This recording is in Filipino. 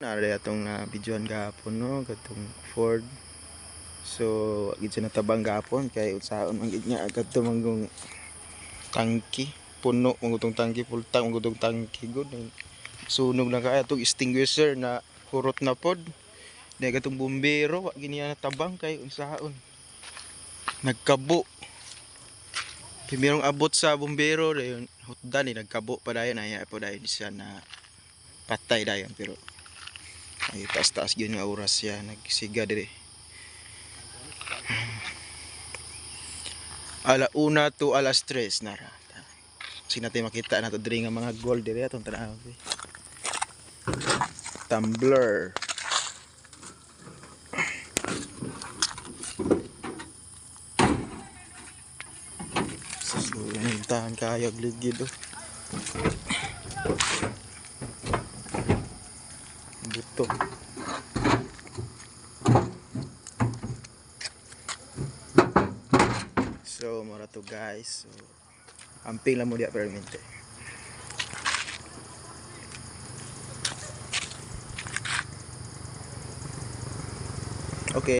Nara atong videohan gahapon no katong Ford. So gid siya natabang gahapon kay unsaon man gid nga kadto manggong tangki puno mangutong tangki full tank mangutong tangki good sunog na kaya tong extinguisher na kurot na pod dai katong bumbero wa gini natabang kay unsaon nagkabo primerong abot sa bumbero dayon hutdan ni nagkabo pa dayon aya po dayon siya na patay dayon pero ay taas-taas gyud nga oras siya nagsiga dire. Alauna to alas 3 nara. Sinatay makita nato dire nga mga gold dire atong tanaw. Tumbler. So, tahan kayag ligid oh. Buto. So, mura to guys. So, amping lang mo diya permente. Okay.